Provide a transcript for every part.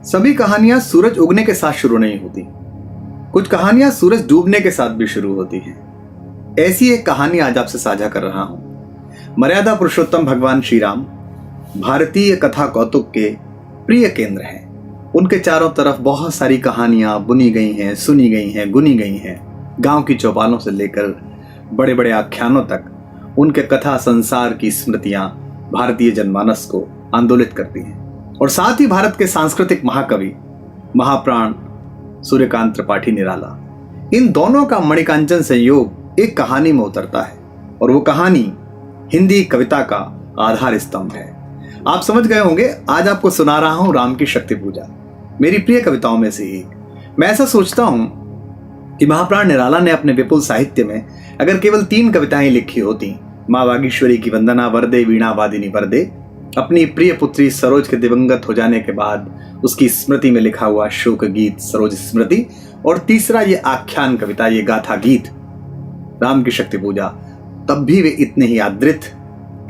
सभी कहानियां सूरज उगने के साथ शुरू नहीं होती। कुछ कहानियां सूरज डूबने के साथ भी शुरू होती हैं। ऐसी एक कहानी आज आपसे साझा कर रहा हूं। मर्यादा पुरुषोत्तम भगवान श्री राम भारतीय कथा कौतुक के प्रिय केंद्र हैं। उनके चारों तरफ बहुत सारी कहानियां बुनी गई हैं, सुनी गई हैं, गुनी गई हैं। गांव की चौपालों से लेकर बड़े बड़े आख्यानों तक उनके कथा संसार की स्मृतियां भारतीय जनमानस को आंदोलित करती हैं। और साथ ही भारत के सांस्कृतिक महाकवि महाप्राण सूर्यकांत त्रिपाठी निराला, इन दोनों का मणिकांचन संयोग एक कहानी में उतरता है। और वो कहानी हिंदी कविता का आधार स्तंभ है। आप समझ गए होंगे, आज आपको सुना रहा हूं राम की शक्ति पूजा, मेरी प्रिय कविताओं में से एक। मैं ऐसा सोचता हूं कि महाप्राण निराला ने अपने विपुल साहित्य में अगर केवल 3 कविताएं लिखी होती, माँ वागीश्वरी की वंदना, वरदे वीणा वादिनी वरदे, अपनी प्रिय पुत्री सरोज के दिवंगत हो जाने के बाद उसकी स्मृति में लिखा हुआ शोक गीत सरोज स्मृति, और तीसरा ये आख्यान कविता, ये गाथा गीत राम की शक्ति पूजा, तब भी वे इतने ही आदृत,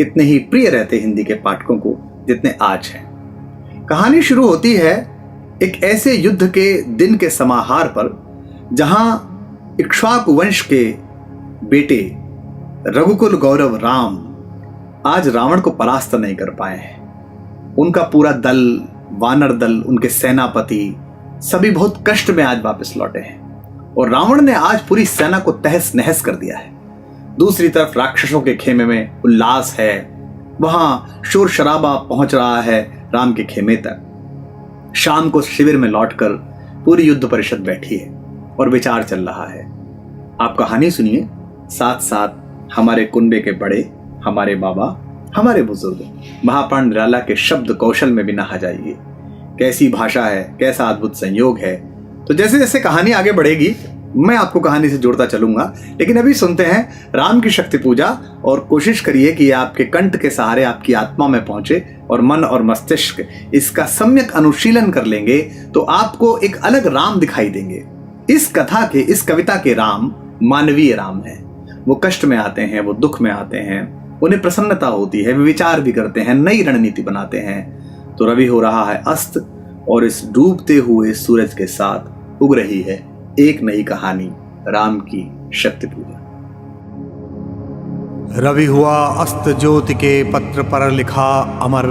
इतने ही प्रिय रहते हिंदी के पाठकों को जितने आज हैं। कहानी शुरू होती है एक ऐसे युद्ध के दिन के समाहार पर जहां इक्ष्वाकु वंश के बेटे रघुकुल गौरव राम आज रावण को परास्त नहीं कर पाए हैं। उनका पूरा दल, वानर दल, उनके सेनापति सभी बहुत कष्ट में आज वापस लौटे हैं और रावण ने आज पूरी सेना को तहस नहस कर दिया है। दूसरी तरफ राक्षसों के खेमे में उल्लास है, वहां शोर शराबा पहुंच रहा है राम के खेमे तक। शाम को शिविर में लौटकर पूरी युद्ध परिषद बैठी है और विचार चल रहा है। आप कहानी सुनिए, साथ साथ हमारे कुनबे के बड़े, हमारे बाबा, हमारे बुजुर्ग महाप्राण निराला के शब्द कौशल में भी नहा जाइए। कैसी भाषा है, कैसा अद्भुत संयोग है। तो जैसे जैसे कहानी आगे बढ़ेगी मैं आपको कहानी से जोड़ता चलूंगा, लेकिन अभी सुनते हैं राम की शक्ति पूजा और कोशिश करिए कि आपके कंठ के सहारे आपकी आत्मा में पहुंचे और मन और मस्तिष्क इसका सम्यक अनुशीलन कर लेंगे तो आपको एक अलग राम दिखाई देंगे। इस कथा के, इस कविता के राम मानवीय राम है। वो कष्ट में आते हैं, वो दुख में आते हैं, उन्हें प्रसन्नता होती है, वे विचार भी करते हैं, नई रणनीति बनाते हैं। तो रवि हो रहा है अस्त और इस डूबते हुए सूरज के साथ उग रही है एक नई कहानी, राम की शक्ति पूजा। रवि हुआ अस्त, ज्योति के पत्र पर लिखा अमर,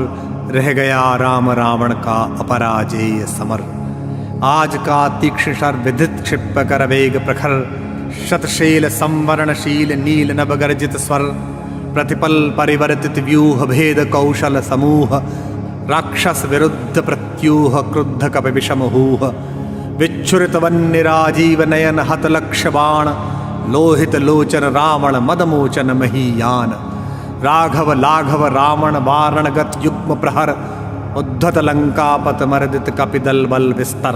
रह गया राम रावण का अपराजेय समर। आज का तीक्ष्ण शर विदित क्षिप कर वेग प्रखर, शतशैल संवरणशील नील नभ गर्जित स्वर। प्रतिपल परिवर्तित व्यूह भेद कौशल समूह, राक्षस विरुद्ध प्रत्यूह क्रुद्ध कपि विषमहूह। विच्छुरित वन्य राजीव नयन हत लक्ष्य बाण, लोहित लोचन रावण मदमोचन महीयान। राघव लाघव रावण वारणगत युग्म प्रहर, उद्धत लंकापत मर्दित कपिदल बल विस्तर।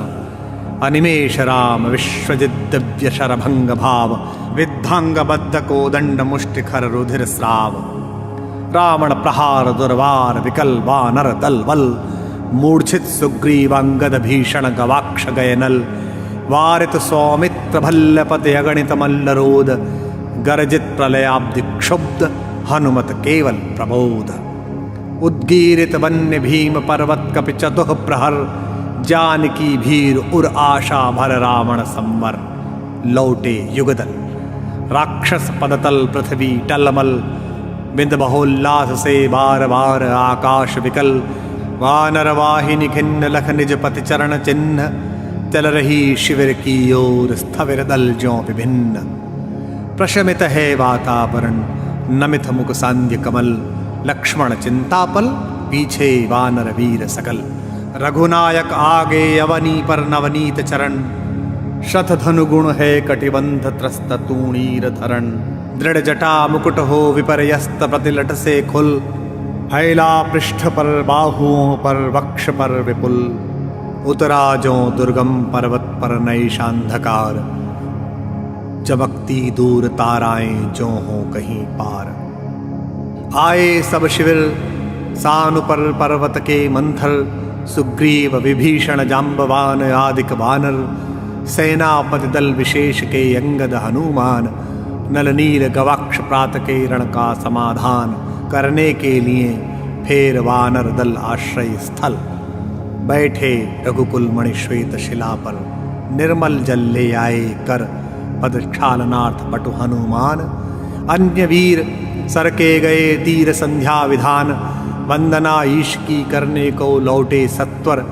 अनिमेष राम विश्वजित दिव्य शरभंग भाव, विद्धांग बद्ध कोदंड मुष्टिखर रुधिर स्राव। रावण प्रहार दुर्वार विकल वानर दल बल, मूर्छित सुग्रीवांगद भीषण गवाक्ष गयनल। वारित सौमित्र भल्लपति अगणित मल्लरोध, गर्जित प्रलयाब्धि क्षुब्ध हनुमत केवल प्रबोध। उद्गीरित वन्य भीम पर्वत कपि चतुः प्रहर, जानकी भीर उर आशा भर रावण संवर। लौटे युगदल राक्षस पदतल पृथ्वी टलमल, बिंद बहुल्लास से बार बार आकाश विकल। वानर वाहिनी खिन्न लख निज पति चरण चिन्ह, चल रही शिविर की ओर स्थविर दल ज्यों विभिन्न। प्रशमित है वातावरण नमित मुख सांध्य कमल, लक्ष्मण चिंतापल पीछे वानर वीर सकल। रघुनायक आगे अवनी पर नवनीत चरण, शत धनुगुण है कटिबंध त्रस्त तूणीर धरण। दृढ़ जटा मुकुट हो विपर्यस्त प्रतिलट से खुल, हैला पृष्ठ पर बाहुओं पर वक्ष पर विपुल। उतरा जो दुर्गम पर्वत पर नैशांधकार, चमकती दूर ताराएं जो हो कहीं पार। आए सब शिविर सानुपर पर्वत के मंथर, सुग्रीव विभीषण जाम्बवान आदिक वानर। सेनापति दल विशेष के अंगद हनुमान, नल नील गवाक्ष प्रात के रण का समाधान करने के लिए फेर वानर दल आश्रय स्थल। बैठे रघुकुल मणि श्वेत शिला पर, निर्मल जल ले आए कर पद क्षालनार्थ पटु हनुमान। अन्य वीर सरके गए तीर संध्या विधान, वंदना ईश की करने को लौटे सत्वर।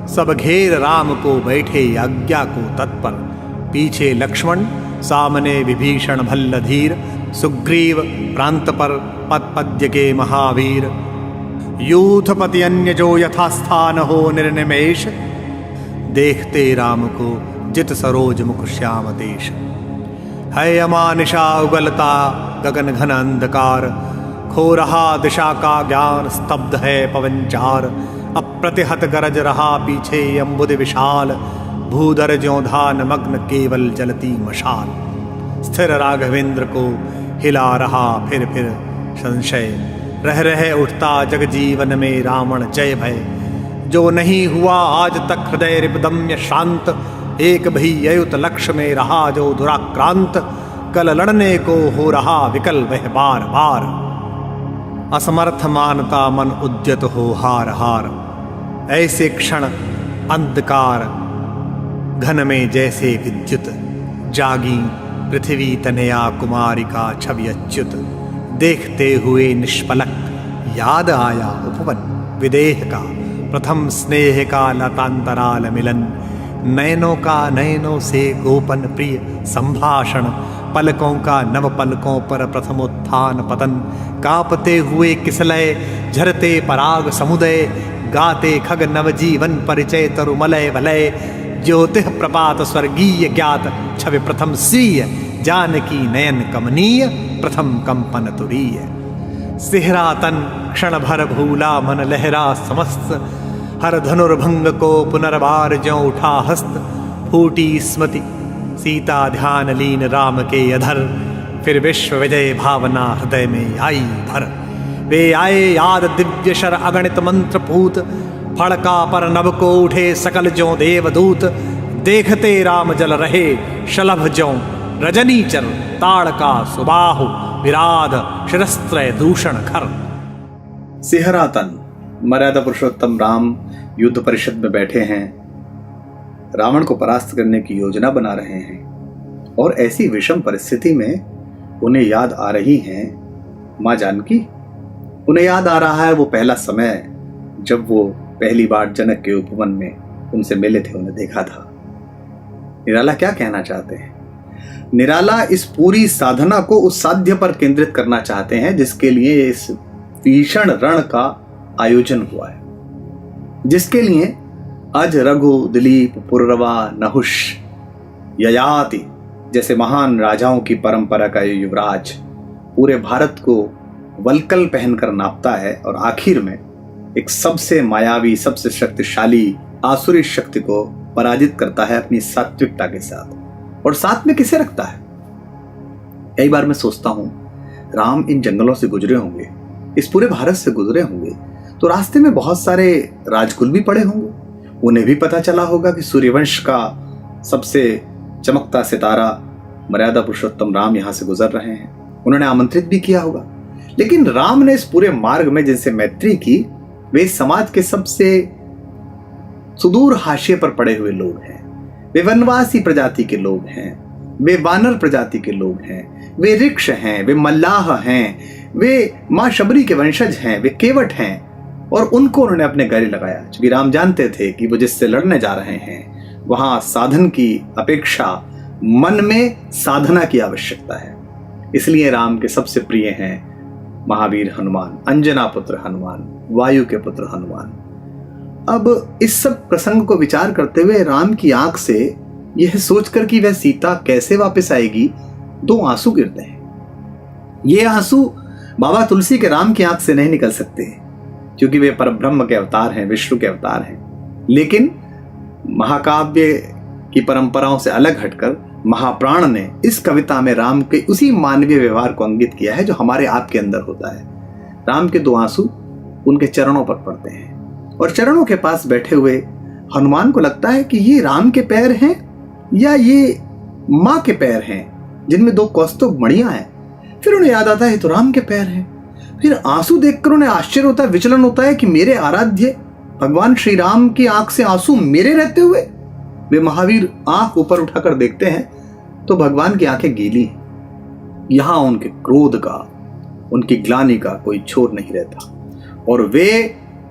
सब घेर राम को बैठे आज्ञा को तत्पर, पीछे लक्ष्मण सामने विभीषण भल्ल धीर। सुग्रीव प्रांत पर पद पद्य के महावीर, यूथपति अन्य जो यथास्थान हो निर्निमेष। देखते राम को जित सरोज मुख श्याम देश। है अमानिशा उगलता गगन घन अंधकार, खो रहा दिशा का ज्ञान स्तब्ध है पवनचार। अप्रतिहत गरज रहा पीछे अम्बुद विशाल, भूधर ज्योधान मग्न केवल जलती मशाल। स्थिर राघवेंद्र को हिला रहा फिर संशय, रह रहे उठता जग जीवन में रावण जय भय। जो नहीं हुआ आज तक हृदय रिपदम्य शांत, एक भी अयुत लक्ष्य में रहा जो दुराक्रांत। कल लड़ने को हो रहा विकल वह बार बार, असमर्थ मानता मन उद्यत हो हार हार। ऐसे क्षण अंधकार घन में जैसे विद्युत, जागी पृथ्वी तनया कुमारिका छवि अच्युत। देखते हुए निष्पलक याद आया उपवन, विदेह का प्रथम स्नेह का लतांतराल मिलन। नयनों का नयनों से गोपन प्रिय संभाषण, पलकों का नव पलकों पर प्रथम उत्थान पतन। कांपते हुए किसलय झरते पराग समुदय, गाते खग नवजीवन परिचय तरुमलय वलय। ज्योतिः प्रपात स्वर्गीय ज्ञात छवि प्रथम सीय, जानकी नयन कमनीय प्रथम कंपन तुरीय। सिहरा तन क्षण भर भूला मन लहरा समस्त, हर धनुर्भंग को पुनर्बार ज्यों उठा हस्त। फूटी स्मृति सीता ध्यान लीन राम के अधर, फिर विश्व विजय भावना हृदय में आई भर। वे आए याद दिव्य शर अगणित मंत्र पूत, फड़का पर नभ को उठे सकल ज्यों देवदूत। देखते राम जल रहे शलभ ज्यों रजनीचर, ताड़का सुबाहु विराध शिरस्त्रय दूषण खर। सिहरा तन मर्यादा पुरुषोत्तम राम युद्ध परिषद में बैठे हैं, रावण को परास्त करने की योजना बना रहे हैं। और ऐसी विषम परिस्थिति में उन्हें याद आ रही हैं माँ जानकी। उन्हें याद आ रहा है वो पहला समय जब वो पहली बार जनक के उपवन में उनसे मिले थे, उन्हें देखा था। निराला क्या कहना चाहते हैं? निराला इस पूरी साधना को उस साध्य पर केंद्रित करना चाहते हैं जिसके लिए इस भीषण रण का आयोजन हुआ है, जिसके लिए अज रघु दिलीप पुररवा नहुष ययाति जैसे महान राजाओं की परंपरा का युवराज पूरे भारत को वलकल पहनकर नापता है और आखिर में एक सबसे मायावी सबसे शक्तिशाली आसुरी शक्ति को पराजित करता है अपनी सात्विकता के साथ। और साथ में किसे रखता है? कई बार मैं सोचता हूं राम इन जंगलों से गुजरे होंगे, इस पूरे भारत से गुजरे होंगे, तो रास्ते में बहुत सारे राजकुल भी पड़े होंगे। उन्हें भी पता चला होगा कि सूर्यवंश का सबसे चमकता सितारा मर्यादा पुरुषोत्तम राम यहां से गुजर रहे हैं, उन्होंने आमंत्रित भी किया होगा। लेकिन राम ने इस पूरे मार्ग में जिनसे मैत्री की वे समाज के सबसे सुदूर हाशिए पर पड़े हुए लोग हैं। वे वनवासी प्रजाति के लोग हैं, वे वानर प्रजाति के लोग हैं, वे ऋक्ष हैं, वे मल्लाह हैं, वे मां शबरी के वंशज हैं, वे केवट हैं। और उनको उन्होंने अपने गले लगाया क्योंकि राम जानते थे कि वो जिससे लड़ने जा रहे हैं वहां साधन की अपेक्षा मन में साधना की आवश्यकता है। इसलिए राम के सबसे प्रिय हैं महावीर हनुमान, अंजना पुत्र हनुमान, वायु के पुत्र हनुमान। अब इस सब प्रसंग को विचार करते हुए राम की आंख से यह सोचकर कि वह सीता कैसे वापस आएगी, दो आंसू गिरते हैं। ये आंसू बाबा तुलसी के राम की आंख से नहीं निकल सकते क्योंकि वे परब्रह्म के अवतार हैं, विष्णु के अवतार हैं। लेकिन महाकाव्य की परंपराओं से अलग हटकर महाप्राण ने इस कविता में राम के उसी मानवीय व्यवहार को अंकित किया है जो हमारे आपके अंदर होता है। राम के दो आंसू उनके चरणों पर पड़ते हैं और चरणों के पास बैठे हुए हनुमान को लगता है कि ये राम के पैर हैं या ये माँ के पैर हैं जिनमें दो कौस्तुभ मणियां हैं। फिर उन्हें याद आता है तो राम के पैर हैं। फिर आंसू देखकर उन्हें आश्चर्य होता है, विचलन होता है कि मेरे आराध्य भगवान श्री राम की आंख से आंसू मेरे रहते हुए? वे महावीर आंख ऊपर उठाकर देखते हैं तो भगवान की आंखें गीली हैं। यहां उनके क्रोध का, उनकी ग्लानि का कोई छोर नहीं रहता और वे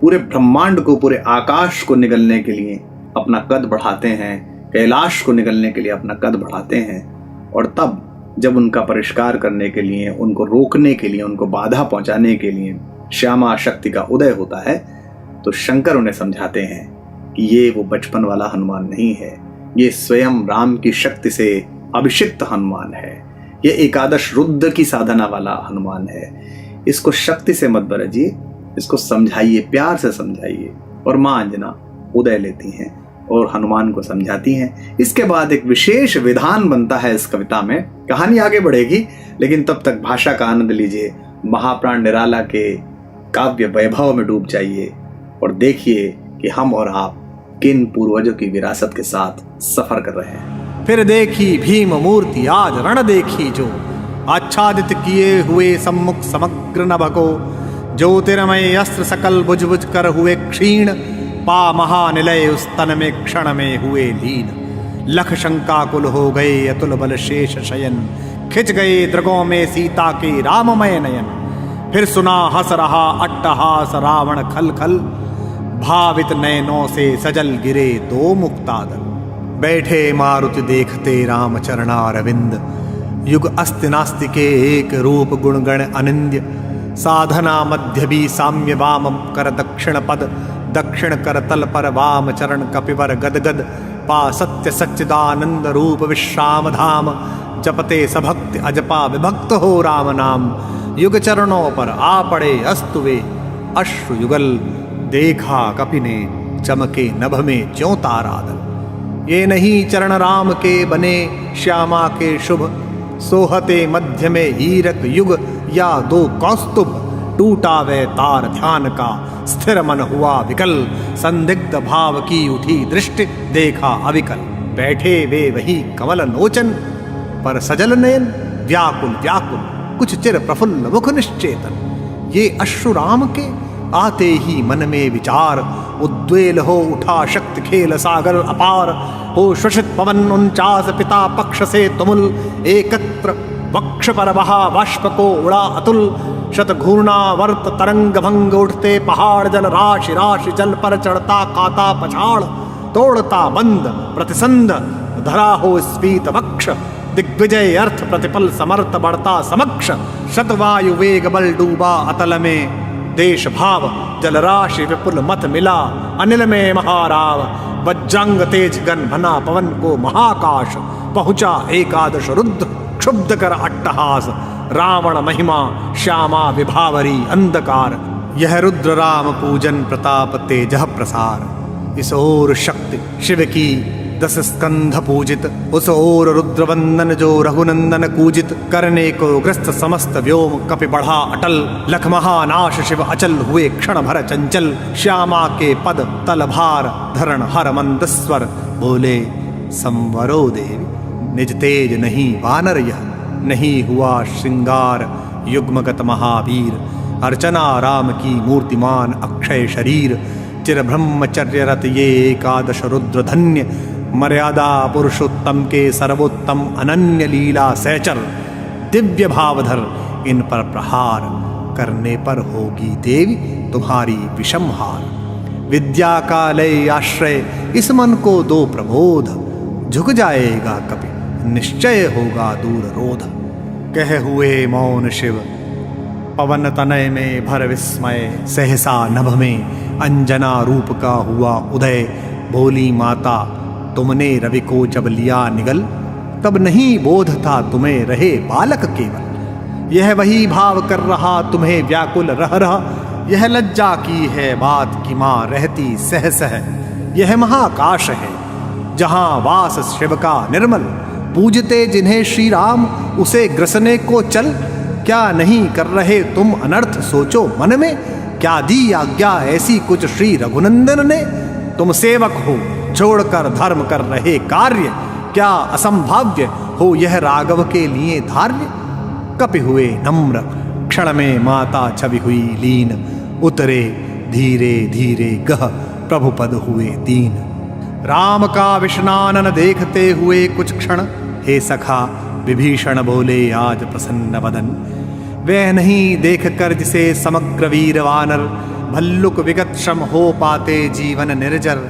पूरे ब्रह्मांड को, पूरे आकाश को निगलने के लिए अपना कद बढ़ाते हैं, कैलाश को निगलने के लिए अपना कद बढ़ाते हैं। और तब जब उनका परिष्कार करने के लिए, उनको रोकने के लिए, उनको बाधा पहुंचाने के लिए श्यामा शक्ति का उदय होता है तो शंकर उन्हें समझाते हैं कि ये वो बचपन वाला हनुमान नहीं है, ये स्वयं राम की शक्ति से अभिषिक्त हनुमान है, ये एकादश रुद्र की साधना वाला हनुमान है। इसको शक्ति से मत बरजिए, इसको समझाइए, प्यार से समझाइए। और माँ अंजना उदय लेती हैं और हनुमान को समझाती हैं। इसके बाद एक विशेष विधान बनता है इस कविता में। कहानी आगे बढ़ेगी, लेकिन तब तक भाषा का आनंद लीजिए, महाप्राण निराला के काव्य वैभव में डूब जाइए और देखिए कि हम और आप किन पूर्वजों की विरासत के साथ सफर कर रहे हैं। फिर देखी भीम मूर्ति आज रण देखी जो, आच्छादित किए हुए सम्मुख समग्र नभको, ज्योतिर्मय अस्त्र सकल बुझ बुझ कर हुए क्षीण, पा महानिलय उस तन में क्षण में हुए लीन। लख शंकाकुल हो गए अतुल बल शेष शयन, खिंच गए दृगों में सीता के राममय नयन। फिर सुना हंस रहा अट्टहास रावण खल खल, भावित नयनों से सजल गिरे दो मुक्तादल। बैठे मारुति देखते राम चरणारविंद, युग अस्ति नास्ति के एक रूप गुणगण अनिंद्य। साधना मध्य भी साम्य वाम कर दक्षिण पद, दक्षिण कर तल पर वाम चरण कपिवर गदगद। पा सत्य सच्चिदानंद रूप विश्राम धाम, जपते सभक्त अजपा विभक्त हो राम नाम। युग चरणों पर आ पड़े अस्तु वे अश्रु युगल, देखा कपि ने चमके नभ में ज्यों तारादल। ये नहीं चरण राम के बने श्यामा के शुभ, सोहते मध्य में हीरक युग या दो कौस्तुभ। टूटा वे तार ध्यान का स्थिर मन हुआ विकल, संदिग्ध भाव की उठी दृष्टि देखा अविकल। बैठे वे वही कमल लोचन पर सजल नयन, व्याकुल व्याकुल कुछ चिर प्रफुल्ल मुख निश्चेतन। ये अश्रु राम के आते ही मन में विचार, उद्वेल हो उठा शक्ति खेल सागर अपार। हो श्वसित पवन 49 पिता पक्ष से तुमुल, एकत्र वक्ष पर बहा बाष्प को उड़ा अतुल। शतघूर्णावर्त तरंग भंग उठते पहाड़, जल राशि राशि जल पर चढ़ता काता पछाड़। तोड़ता बंद प्रतिसंध धरा हो स्फीत वक्ष, दिग्विजय अर्थ प्रतिपल समर्थ बढ़ता समक्ष। शतवायु वेग बल डूबा अतल में, देश भाव जलराशि विपुल मत मिला अनिल में महाराव। वज्रंग तेज गन बना पवन को महाकाश, पहुंचा एकादश रुद्र क्षुब्ध कर अट्टहास। रावण महिमा श्यामा विभावरी अंधकार, यह रुद्र राम पूजन प्रताप तेजह प्रसार। इस ओर शक्ति शिव की 10 स्कंध पूजित, उस ओर रुद्र वंदन जो रघुनंदन कूजित। करने को ग्रस्त समस्त व्योम कपि बढ़ा अटल, लख महानाश शिव अचल हुए क्षण भर चंचल। श्यामा के पद तल भार धरण हर मंद स्वर, बोले संवरो देवी निज तेज नहीं वानर यह। नहीं हुआ श्रृंगार युग्मगत महावीर, अर्चना राम की मूर्तिमान अक्षय शरीर। चिर ब्रह्मचर्य रत ये एकादश रुद्र धन्य, मर्यादा पुरुषोत्तम के सर्वोत्तम अनन्य लीला सहचर। दिव्य भावधर इन पर प्रहार, करने पर होगी देवी तुम्हारी विषम हार। विद्या का लय आश्रय इस मन को दो प्रबोध, झुक जाएगा कभी निश्चय होगा दूर रोध। कह हुए मौन शिव पवन तनय में भर विस्मय, सहसा नभ में अंजना रूप का हुआ उदय। बोली माता तुमने रवि को जब लिया निगल, तब नहीं बोध था तुम्हें रहे बालक केवल। यह वही भाव कर रहा तुम्हें व्याकुल रह रह। यह लज्जा की है बात कि माँ रहती सह सह। यह महाकाश है जहाँ वास शिव का निर्मल, पूजते जिन्हें श्री राम उसे ग्रसने को चल। क्या नहीं कर रहे तुम अनर्थ सोचो मन में, क्या दी आज्ञा ऐसी कुछ श्री रघुनंदन ने। तुम सेवक हो छोड़कर धर्म कर रहे कार्य, क्या असंभाव्य हो यह राघव के लिए धार्य। कपि हुए नम्र क्षण में माता छवि हुई लीन, उतरे धीरे धीरे गह प्रभु पद हुए दीन। राम का विष्णानन देखते हुए कुछ क्षण, हे सखा विभीषण बोले आज प्रसन्न बदन। वह नहीं देख कर जिसे समग्र वीर वानर, भल्लुक विगत श्रम हो पाते जीवन निर्जर।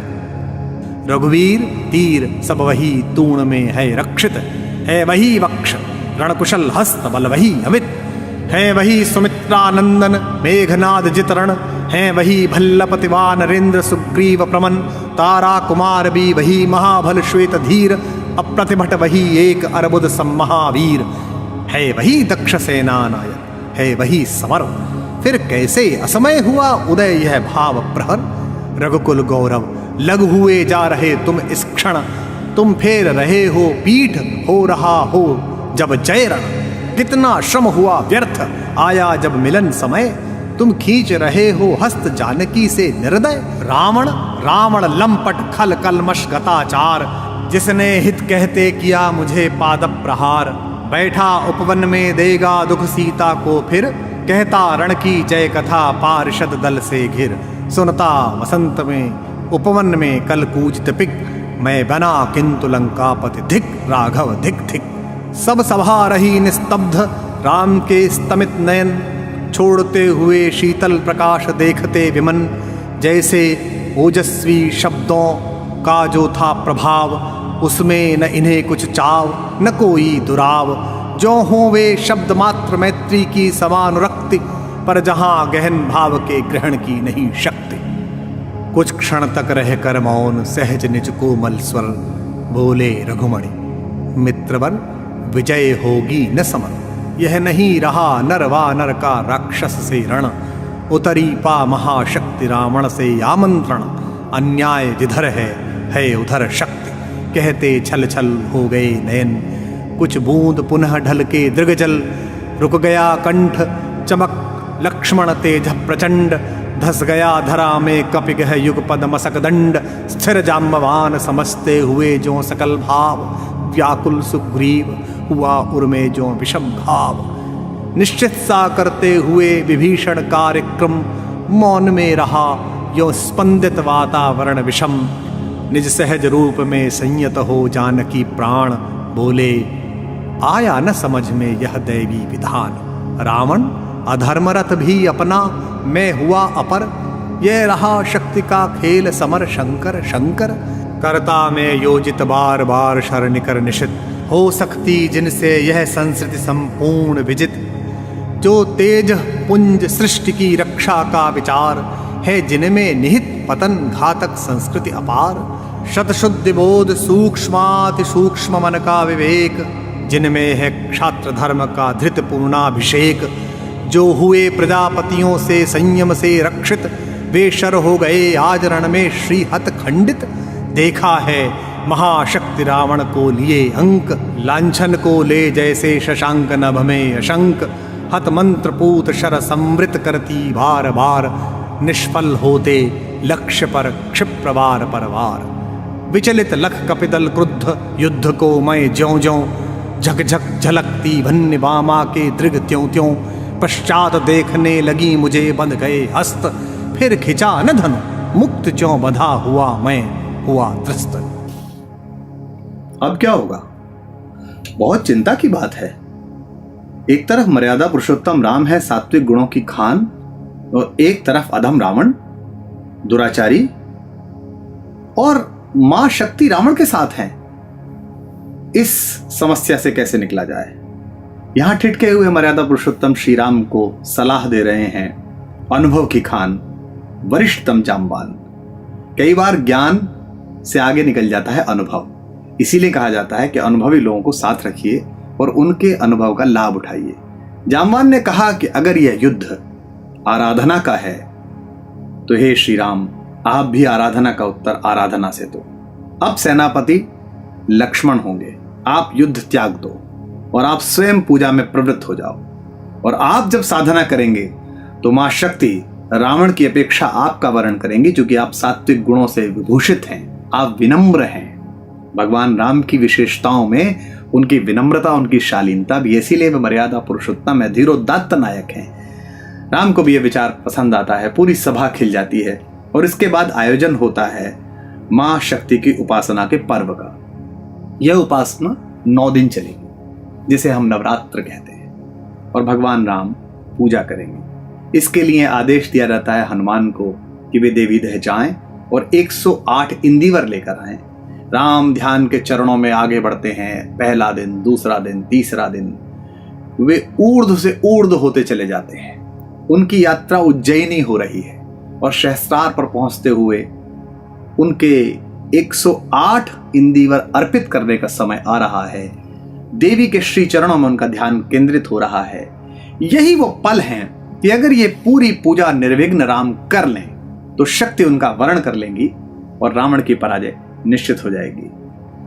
रघुवीर तीर सब वही तूण में है रक्षित, है वही वक्ष रणकुशल हस्त बल वही अमित। है वही सुमित्रानंदन मेघनाद जितरण, है वही भल्लपतिवा नरेंद्र सुग्रीव प्रमन। तारा कुमार भी वही महाभल श्वेत धीर, अप्रतिभट वही एक अर्बुद सम्महावीर। है वही दक्ष सेना नायक, है वही समर। फिर कैसे असमय हुआ उदय यह भाव प्रहर। रघुकुल गौरव लग हुए जा रहे तुम इस क्षण, तुम फेर रहे हो पीठ हो रहा हो जब जय रण। कितना श्रम हुआ व्यर्थ आया जब मिलन समय, तुम खींच रहे हो हस्त जानकी से निर्दय। रावण रावण लंपट खल कलमश गताचार, जिसने हित कहते किया मुझे पाद प्रहार। बैठा उपवन में देगा दुख सीता को फिर, कहता रण की जय कथा पार्षद दल से घिर। सुनता वसंत में उपवन में कल कूजत पिक, मैं बना किंतु लंकापति धिक राघव धिक धिक। सब सभा रही निस्तब्ध, राम के स्तमित नयन छोड़ते हुए शीतल प्रकाश देखते विमन। जैसे ओजस्वी शब्दों का जो था प्रभाव, उसमें न इन्हें कुछ चाव न कोई दुराव। जो हों वे शब्द मात्र मैत्री की समानुरक्ति, पर जहां गहन भाव के ग्रहण की नहीं शक्ति। कुछ क्षण तक रहकर मौन सहज निज कोमल स्वर, बोले रघुमणि मित्रवर विजय होगी न समर। यह नहीं रहा नर वानर का राक्षस से रण, उतरी पा महाशक्ति रावण से आमंत्रण। अन्याय जिधर है उधर शक्ति, कहते छल छल हो गए नयन। कुछ बूंद पुनः ढल के दृगजल, रुक गया कंठ चमक लक्ष्मण तेज प्रचंड। धस गया धरा में कपिगह युगपद मसक दंड। स्थिर जाम्बवान समझते हुए जो सकल भाव, व्याकुल सुग्रीव हुआ उर्मे जो विषम घाव। निश्चित सा करते हुए विभीषण कार्यक्रम, मौन में रहा यो स्पंदित वातावरण विषम। निज सहज रूप में संयत हो जानकी प्राण, बोले आया न समझ में यह दैवी विधान। रावण अधर्मरथ भी अपना, मैं हुआ अपर। यह रहा शक्ति का खेल समर शंकर शंकर। करता में योजित बार बार शरणिकर निशित, हो सकती जिनसे यह संस्कृति संपूर्ण विजित। जो तेज पुंज सृष्टि की रक्षा का विचार है, जिनमें निहित पतन घातक संस्कृति अपार। शतशुद्धि बोध सूक्ष्माति सूक्ष्म मन का विवेक, जिनमें है क्षात्र धर्म का धृत पूर्णाभिषेक। जो हुए प्रजापतियों से संयम से रक्षित, वे शर हो गए आज रण में श्रीहत खंडित। देखा है महाशक्ति रावण को लिए अंक, लांछन को ले जैसे शशांक नभ में अशंक। हत मंत्र पूत शर समृत करती बार बार, निष्फल होते लक्ष्य पर क्षिप्र वार पर वार। विचलित लख कपिदल क्रुद्ध, युद्ध को मैं ज्यों ज्यों। झकझक झलकती भन्य बामा के दृग त्यों त्यों। पश्चात देखने लगी मुझे बंध गए हस्त, फिर खिंचा न धनु मुक्त ज्यों बंधा हुआ मैं हुआ त्रस्त। अब क्या होगा? बहुत चिंता की बात है। एक तरफ मर्यादा पुरुषोत्तम राम है, सात्विक गुणों की खान, और एक तरफ अधम रावण दुराचारी, और मां शक्ति रावण के साथ हैं। इस समस्या से कैसे निकला जाए? यहां ठिठके हुए मर्यादा पुरुषोत्तम श्री राम को सलाह दे रहे हैं अनुभव की खान, वरिष्ठतम जाम्बान। कई बार ज्ञान से आगे निकल जाता है अनुभव, इसीलिए कहा जाता है कि अनुभवी लोगों को साथ रखिए और उनके अनुभव का लाभ उठाइए। जाम्बान ने कहा कि अगर यह युद्ध आराधना का है तो हे श्री राम, आप भी आराधना का उत्तर आराधना से दो। अब सेनापति लक्ष्मण होंगे, आप युद्ध त्याग दो और आप स्वयं पूजा में प्रवृत्त हो जाओ। और आप जब साधना करेंगे तो मां शक्ति रावण की अपेक्षा आपका वर्ण करेंगी, क्योंकि आप सात्विक गुणों से विभूषित हैं, आप विनम्र हैं। भगवान राम की विशेषताओं में उनकी विनम्रता, उनकी शालीनता भी, इसीलिए वे मर्यादा पुरुषोत्तम है, धीरोदात्त नायक हैं। राम को भी यह विचार पसंद आता है, पूरी सभा खिल जाती है और इसके बाद आयोजन होता है मां शक्ति की उपासना के पर्व का। यह उपासना 9 दिन चलेगी, जिसे हम नवरात्र कहते हैं, और भगवान राम पूजा करेंगे। इसके लिए आदेश दिया जाता है हनुमान को कि वे देवी दह जाएं और 108 इंदिवर लेकर आएं। राम ध्यान के चरणों में आगे बढ़ते हैं। पहला दिन, दूसरा दिन, तीसरा दिन वे ऊर्ध्व से ऊर्ध्व होते चले जाते हैं। उनकी यात्रा उज्जैनी हो रही है और सहस्त्रार पर पहुंचते हुए उनके 108 इंदिवर अर्पित करने का समय आ रहा है। देवी के श्री चरणों में उनका ध्यान केंद्रित हो रहा है। यही वो पल हैं कि अगर ये पूरी पूजा निर्विघ्न राम कर लें तो शक्ति उनका वर्ण कर लेंगी और रावण की पराजय निश्चित हो जाएगी।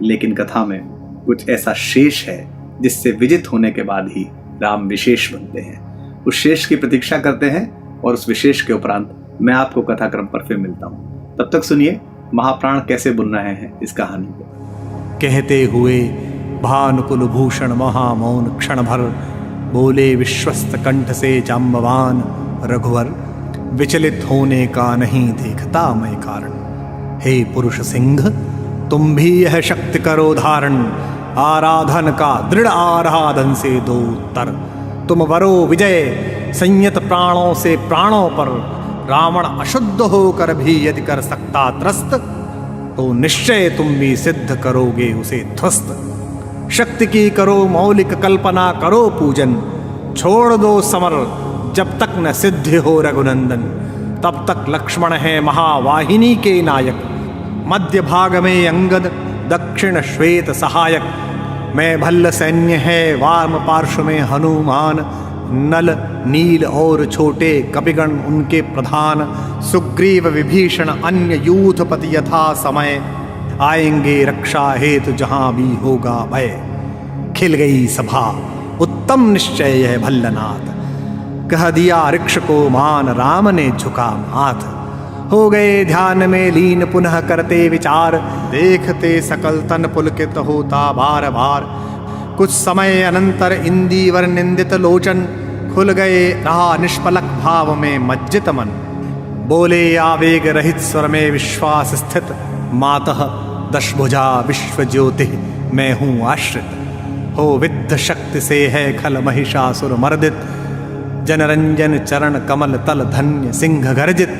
लेकिन कथा में कुछ ऐसा शेष है जिससे विजित होने के बाद ही राम विशेष बनते हैं। उस शेष की प्रतीक्षा करते हैं और उस विशेष के उपरांत मैं आपको कथाक्रम पर फिर मिलता हूं। तब तक सुनिए महाप्राण कैसे बुन रहे हैं इस कहानी को। कहते हुए भानुकुल भूषण महामौन क्षण भर बोले विश्वस्त कंठ से जाम्बवान रघुवर, विचलित होने का नहीं देखता मैं कारण। हे पुरुष सिंह, तुम भी यह शक्ति करो धारण, आराधन का दृढ़ आराधन से दो उत्तर। तुम वरो विजय संयत प्राणों से प्राणों पर, रावण अशुद्ध होकर भी यदि कर सकता त्रस्त, तो निश्चय तुम भी सिद्ध करोगे उसे ध्वस्त। शक्ति की करो मौलिक कल्पना, करो पूजन, छोड़ दो समर जब तक न सिद्ध हो रघुनंदन। तब तक लक्ष्मण है महावाहिनी के नायक, मध्य भाग में अंगद, दक्षिण श्वेत सहायक। मैं भल्ल सैन्य है वाम पार्श्व में हनुमान, नल नील और छोटे कपिगण उनके प्रधान। सुग्रीव विभीषण अन्य यूथपति यथा समय, आएंगे रक्षा हेतु जहां भी होगा भय। खिल गई सभा उत्तम निश्चय यह भल्लनाथ, कह दिया ऋक्ष को मान राम ने झुका माथ। हो गए ध्यान में लीन पुनः करते विचार, देखते सकल तन पुलकित होता बार बार। कुछ समय अनंतर इंदिवर निंदित लोचन, खुल गए रहा निष्पलक भाव में मज्जित मन। बोले आवेग रहित स्वर में विश्वास स्थित, मातः दशभुजा विश्व ज्योति मैं हूँ आश्रित। हो विद्ध शक्ति से है खल महिषासुर मर्दित, जनरंजन चरण कमल तल धन्य सिंह गर्जित।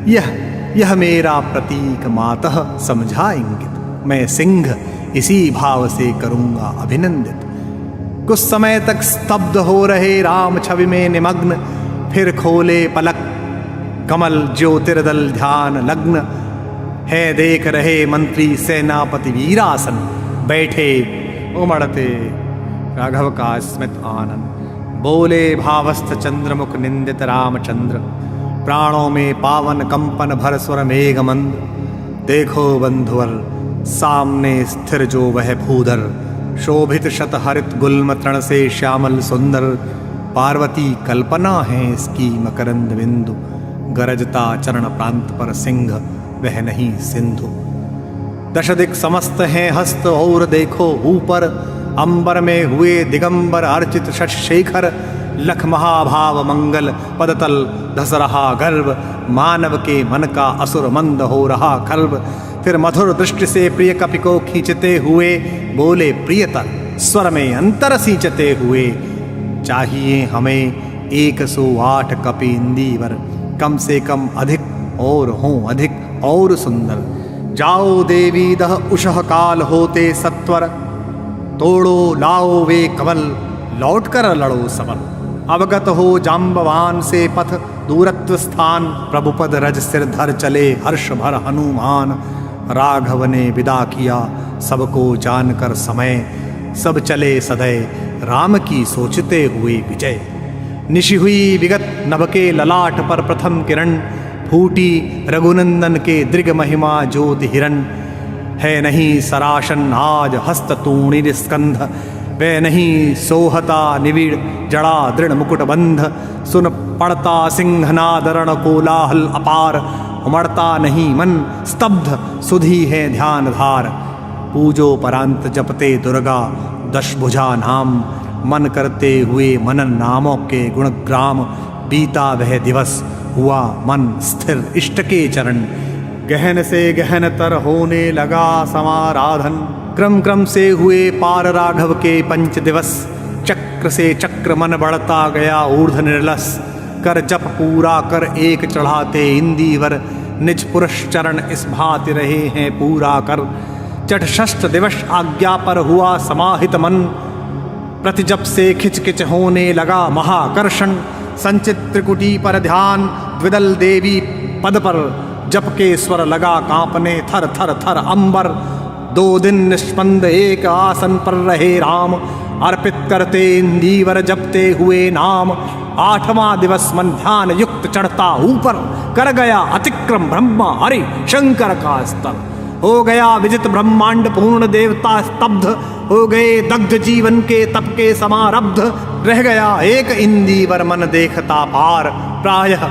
यह मेरा प्रतीक मातः समझा इंगित, मैं सिंह इसी भाव से करूंगा अभिनंदित। कुछ समय तक स्तब्ध हो रहे राम छवि में निमग्न, फिर खोले पलक कमल ज्योतिर्दल ध्यान लग्न। है देख रहे मंत्री सेनापति वीरासन, बैठे उमड़ते राघव का स्मित आनंद। बोले भावस्थ चंद्रमुख निंदित रामचंद्र, प्राणों में पावन कंपन भर स्वर मेघ मंद। देखो बंधुवर सामने स्थिर जो वह भूधर, शोभित शत हरित गुल्म तृण से श्यामल सुंदर। पार्वती कल्पना है इसकी मकरंद बिंदु, गरजता चरण प्रांत पर सिंह वह नहीं सिंधु। दश दिक समस्त हैं हस्त और देखो ऊपर, अंबर में हुए दिगंबर अर्चित शशेखर। लख महाभाव मंगल पदतल धस रहा गर्भ, मानव के मन का असुर मंद हो रहा खल्ब। फिर मधुर दृष्टि से प्रिय कपि को खींचते हुए, बोले प्रियतर स्वर में अंतर सींचते हुए। चाहिए हमें 108 कपि इंदिवर, कम से कम अधिक और हों अधिक और सुंदर। जाओ देवी दह उषः काल होते सत्वर, तोड़ो लाओ वे कमल लौट कर लड़ो समर। अवगत हो जाम्बवान से पथ दूरत्व स्थान, प्रभुपद रज सिर धर चले हर्ष भर हनुमान। राघव ने विदा किया सबको जानकर समय, सब चले सदै राम की सोचते हुए विजय। निशि हुई विगत नभ के ललाट पर प्रथम किरण, फूटी रघुनंदन के दृग महिमा ज्योति हिरण। है नहीं सराशन आज हस्त तूणिर स्कंध, वे नहीं सोहता निविड़ जड़ा दृढ़ मुकुट बंध। सुन पड़ता सिंहनादरण कोलाहल अपार, उमड़ता नहीं मन स्तब्ध सुधी है ध्यान धार। पूजो परांत जपते दुर्गा दशभुजा नाम, मन करते हुए मनन नामों के गुणग्राम। बीता वह दिवस हुआ मन स्थिर इष्ट के चरण, गहन से गहन तर होने लगा समाराधन। क्रम क्रम से हुए पार राघव के पंच दिवस, चक्र से चक्र मन बढ़ता गया ऊर्ध्व निर्लस। कर जप पूरा कर एक चढ़ाते इंदीवर, निज पुरुष चरण इस भांति रहे हैं पूरा कर। चठ षष्ठ दिवस आज्ञा पर हुआ समाहित मन, प्रति जप से खिचकिच होने लगा महाकर्षण। संचित त्रिकुटी पर ध्यान द्विदल देवी पद पर, जप के स्वर लगा कांपने थर थर थर अंबर। 2 दिन निष्पंद एक आसन पर रहे राम, अर्पित करते इंदीवर जपते हुए नाम। 8वां दिवस मन ध्यान युक्त चढ़ता ऊपर, कर गया अतिक्रम ब्रह्मा हरि शंकर का स्तर। हो गया विजित ब्रह्मांड पूर्ण देवता स्तब्ध, हो गए दग्ध जीवन के तप के समारब्ध। रह गया एक इंदीवर मन देखता पार, प्रायः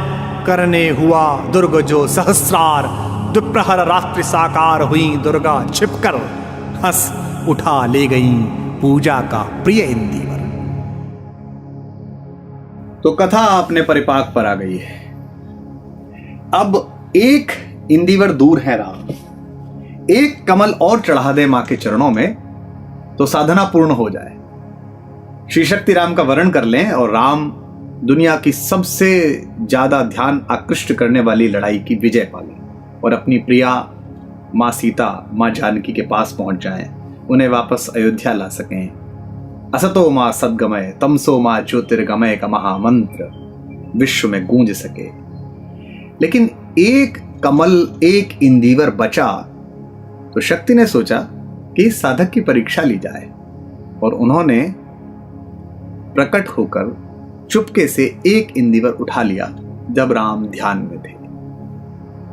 करने हुआ दुर्ग जो सहस्रार। दुप्रहर रात्रि साकार हुई दुर्गा छिपकर, हंस उठा ले गई पूजा का प्रिय इंदीवर। तो कथा आपने परिपाक पर आ गई है। अब एक इंदीवर दूर है राम, एक कमल और चढ़ा दे मां के चरणों में तो साधना पूर्ण हो जाए। श्री शक्ति राम का वर्ण कर लें और राम दुनिया की सबसे ज्यादा ध्यान आकृष्ट करने वाली लड़ाई की विजय पा लें और अपनी प्रिया मां सीता, मां जानकी के पास पहुंच जाएं, उन्हें वापस अयोध्या ला सकें। असतो मां सद्गमय तमसो मां ज्योतिर्गमय का महामंत्र विश्व में गूंज सके। लेकिन एक कमल, एक इंदीवर बचा तो शक्ति ने सोचा कि इस साधक की परीक्षा ली जाए और उन्होंने प्रकट होकर चुपके से एक इंदीवर उठा लिया जब राम ध्यान में थे।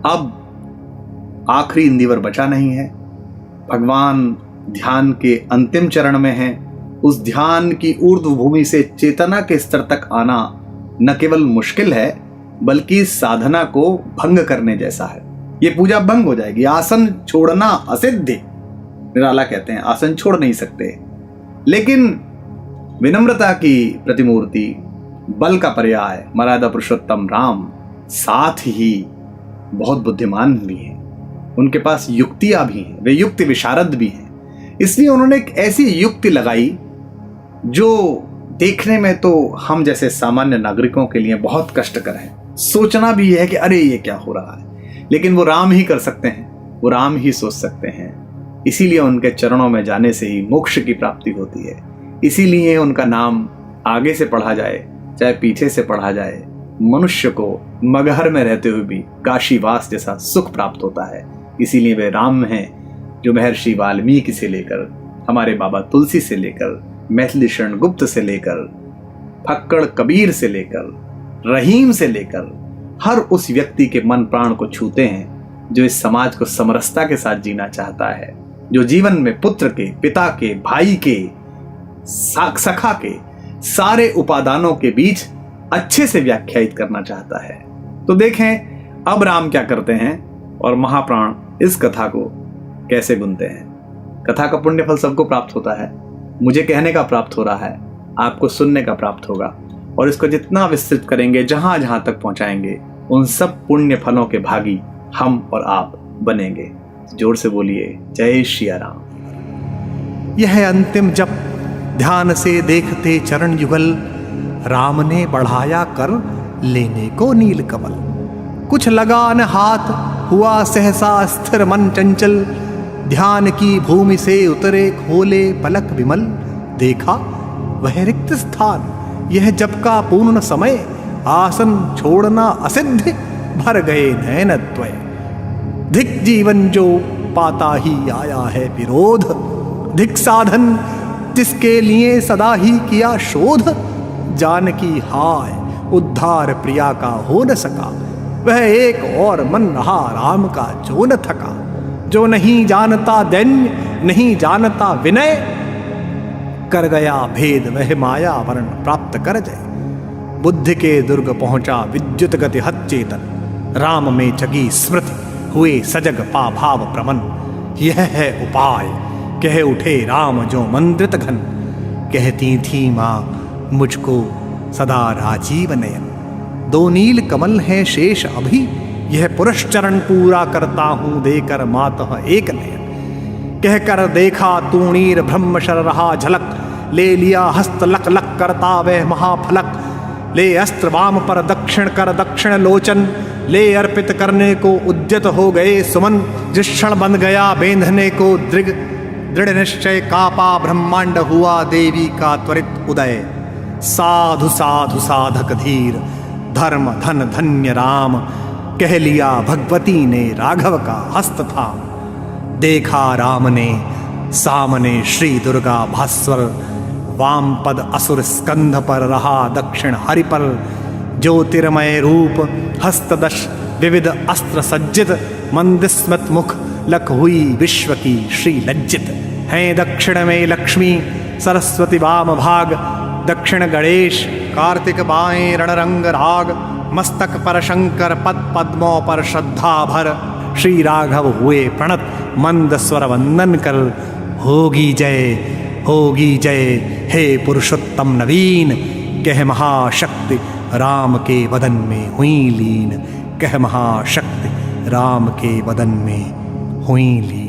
अब आखिरी इंदीवर बचा नहीं है, भगवान ध्यान के अंतिम चरण में हैं। उस ध्यान की ऊर्ध्व भूमि से चेतना के स्तर तक आना न केवल मुश्किल है बल्कि साधना को भंग करने जैसा है। ये पूजा भंग हो जाएगी। आसन छोड़ना असिद्ध, निराला कहते हैं आसन छोड़ नहीं सकते, लेकिन विनम्रता की प्रतिमूर्ति, बल का पर्याय मर्यादा पुरुषोत्तम राम साथ ही बहुत बुद्धिमान भी हैं, उनके पास युक्तियां भी हैं, वे युक्ति विशारद भी हैं। इसलिए उन्होंने एक ऐसी युक्ति लगाई जो देखने में तो हम जैसे सामान्य नागरिकों के लिए बहुत कष्टकर है। सोचना भी है कि अरे ये क्या हो रहा है, लेकिन वो राम ही कर सकते हैं, वो राम ही सोच सकते हैं। इसीलिए उनके चरणों में जाने से ही मोक्ष की प्राप्ति होती है। इसीलिए उनका नाम आगे से पढ़ा जाए चाहे पीछे से पढ़ा जाए, मनुष्य को मगहर में रहते हुए भी काशीवास जैसा सुख प्राप्त होता है। इसीलिए वे राम हैं जो महर्षि वाल्मीकि से लेकर, हमारे बाबा तुलसी से लेकर, मैथिली शरण गुप्त से लेकर, फक्कड़ कबीर से लेकर, रहीम से लेकर हर उस व्यक्ति के मन प्राण को छूते हैं जो इस समाज को समरसता के साथ जीना चाहता है, जो जीवन में पुत्र के, पिता के, भाई के, सखा के सारे उपादानों के बीच अच्छे से व्याख्यायित करना चाहता है। तो देखें अब राम क्या करते हैं और महाप्राण इस कथा को कैसे बुनते हैं। कथा का पुण्य फल सबको प्राप्त होता है, मुझे कहने का प्राप्त हो रहा है, आपको सुनने का प्राप्त होगा, और इसको जितना विस्तृत करेंगे, जहां जहां तक पहुंचाएंगे, उन सब पुण्य फलों के भागी हम और आप बनेंगे। जोर से बोलिए जय श्री राम। यह अंतिम जप ध्यान से देखते चरण युगल, राम ने बढ़ाया कर लेने को नील कमल। कुछ लगा न हाथ, हुआ सहसा स्थिर मन चंचल, ध्यान की भूमि से उतरे खोले पलक विमल। देखा वह रिक्त स्थान, यह जप का पूर्ण समय, आसन छोड़ना असिद्ध, भर गए नयनद्वय। धिक जीवन जो पाता ही आया है विरोध, धिक साधन जिसके लिए सदा ही किया शोध। जानकी हाय उद्धार प्रिया का हो न सका, वह एक और मन रहा राम का जो न थका। जो नहीं जानता दैन्य, नहीं जानता विनय, कर गया भेद वह माया वर्ण प्राप्त कर जाए। बुद्धि के दुर्ग पहुंचा विद्युत गति हत चेतन, राम में जगी स्मृति हुए सजग पा भाव प्रमन। यह है उपाय कह उठे राम जो मंद्रित घन, कहती थी माँ मुझको सदा राजीव नयन। दो नील कमल हैं शेष अभी, यह पुरुष चरण पूरा करता हूं देकर मातः एक नयन। कहकर देखा तूणीर ब्रह्मशर रहा झलक, ले लिया हस्त लक लक करता वह महाफलक। ले अस्त्र वाम पर दक्षिण कर दक्षिण लोचन, ले अर्पित करने को उद्यत हो गए सुमन। जिस क्षण बन गया बेंधने को दृग, दृढ़ निश्चय कापा ब्रह्मांड हुआ देवी का त्वरित उदय। साधु साधु साधक धीर, धर्म धन धन्य राम, कह लिया भगवती ने राघव का हस्त था। देखा राम ने सामने श्री दुर्गा भास्वर, वाम पद असुर स्कंध पर रहा दक्षिण हरि पर। ज्योतिर्मय रूप हस्तदश विविध अस्त्र सज्जित, मंदस्मत मुख लख हुई विश्व की श्री लज्जित। हैं दक्षिण में लक्ष्मी सरस्वती वाम भाग, दक्षिण गणेश कार्तिक बाएं रणरंग राग। मस्तक पर शंकर पद पद्मों पर श्रद्धा भर, श्री राघव हुए प्रणत मंद स्वर वंदन कर। होगी जय हे पुरुषोत्तम नवीन, कह महाशक्ति राम के वदन में हुई लीन। कह महाशक्ति राम के वदन में हुई लीन।